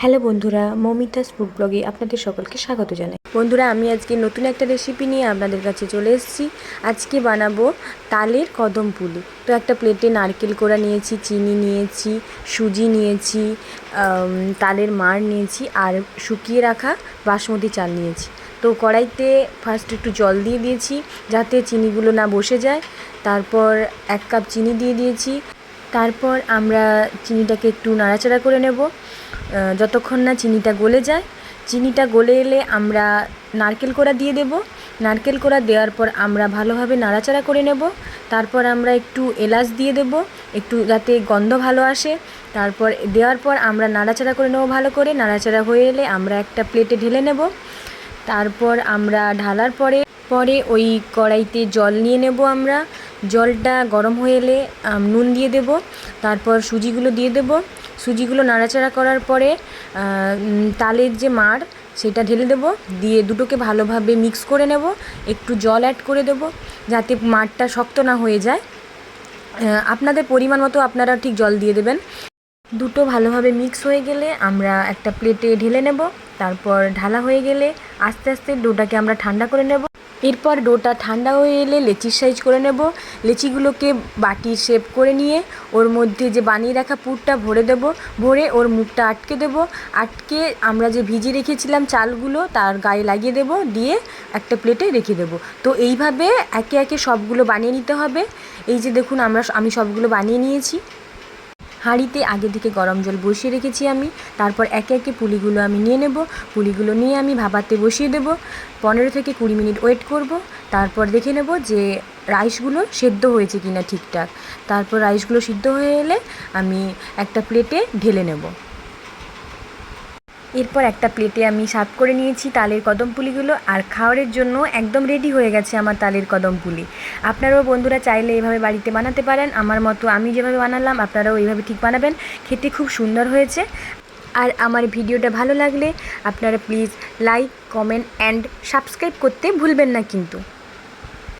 Hello বন্ধুরা, Moumita's food ব্লগে আপনাদের সকলকে স্বাগত জানাই। বন্ধুরা, আমি আজকে নতুন একটা রেসিপি নিয়ে আপনাদের কাছে চলে এসেছি। আজকে বানাবো তালের কদম পুলি। তো একটা প্লেটে নারকেল কোড়া নিয়েছি, চিনি নিয়েছি, সুজি নিয়েছি, তালের মাড় নিয়েছি আর শুকিয়ে রাখা বাসমতি চাল নিয়েছি। তো কড়াইতে ফার্স্ট একটু জল দিয়ে দিয়েছি যাতে চিনিগুলো না বসে যায়। তারপর 1 কাপ চিনি দিয়ে দিয়েছি। তারপর আমরা চিনিটাকে একটু নাড়াচাড়া করে নেব যতক্ষণ না চিনিটা গলে যায়। চিনিটা গলে এলে আমরা নারকেল কোড়া দিয়ে দেব। নারকেল কোড়া দেওয়ার পর আমরা ভালোভাবে নাড়াচাড়া করে নেব। তারপর আমরা একটু এলাচ দিয়ে দেব, একটু যাতে গন্ধ ভালো আসে। তারপর দেওয়ার পর আমরা নাড়াচাড়া করে নেব ভালো করে। নাড়াচাড়া হয়ে এলে আমরা একটা প্লেটে ঢেলে নেব। তারপর আমরা ঢালার পরে ওই কড়াইতে জল নিয়ে নেব আমরা। জলটা গরম হয়ে এলে নুন দিয়ে দেব। তারপর সুজিগুলো দিয়ে দেব। সুজিগুলো নাড়াচাড়া করার পরে তালের যে মাড় সেটা ঢেলে দেব, দিয়ে দুটোকে ভালোভাবে মিক্স করে নেব। একটু জল অ্যাড করে দেব যাতে মাড়টা শক্ত না হয়ে যায়। আপনাদের পরিমাণ মতো আপনারা ঠিক জল দিয়ে দেবেন। দুটো ভালোভাবে মিক্স হয়ে গেলে আমরা একটা প্লেটে ঢেলে নেব। তারপর ঢালা হয়ে গেলে আস্তে আস্তে ডোটাকে আমরা ঠান্ডা করে নেব। এরপর ডোটা ঠান্ডা হয়ে এলে লেচির সাইজ করে নেব। লেচিগুলোকে বাটির শেপ করে নিয়ে ওর মধ্যে যে বানিয়ে রাখা পুরটা ভরে দেব। ভরে ওর মুখটা আটকে দেব। আটকে আমরা যে ভিজিয়ে রেখেছিলাম চালগুলো তার গায়ে লাগিয়ে দেব, দিয়ে একটা প্লেটে রেখে দেব। তো এইভাবে একে একে সবগুলো বানিয়ে নিতে হবে। এই যে দেখুন আমি সবগুলো বানিয়ে নিয়েছি। হাঁড়িতে আগে থেকে গরম জল বসিয়ে রেখেছি আমি। তারপর একে একে পুলিগুলো আমি নিয়ে নেব। পুলিগুলো নিয়ে আমি ভাপাতে বসিয়ে দেব। 15 থেকে 20 মিনিট ওয়েট করব। তারপর দেখে নেব যে রাইসগুলো সেদ্ধ হয়েছে কিনা ঠিকঠাক। তারপর রাইসগুলো সিদ্ধ হয়ে এলে আমি একটা প্লেটে ঢেলে নেব। এরপর একটা প্লেটে আমি সার্ভ করে নিয়েছি তালের কদম পুলিগুলো, আর খাওয়ারের জন্য একদম রেডি হয়ে গেছে আমার তালের কদম পুলি। আপনারাও বন্ধুরা চাইলে এভাবে বাড়িতে বানাতে পারেন। আমার মতো আমি যেভাবে বানালাম আপনারাও এইভাবে ঠিক বানাবেন। খেতে খুব সুন্দর হয়েছে। আর আমার ভিডিওটা ভালো লাগলে আপনারা please like, comment and subscribe করতে ভুলবেন না কিন্তু।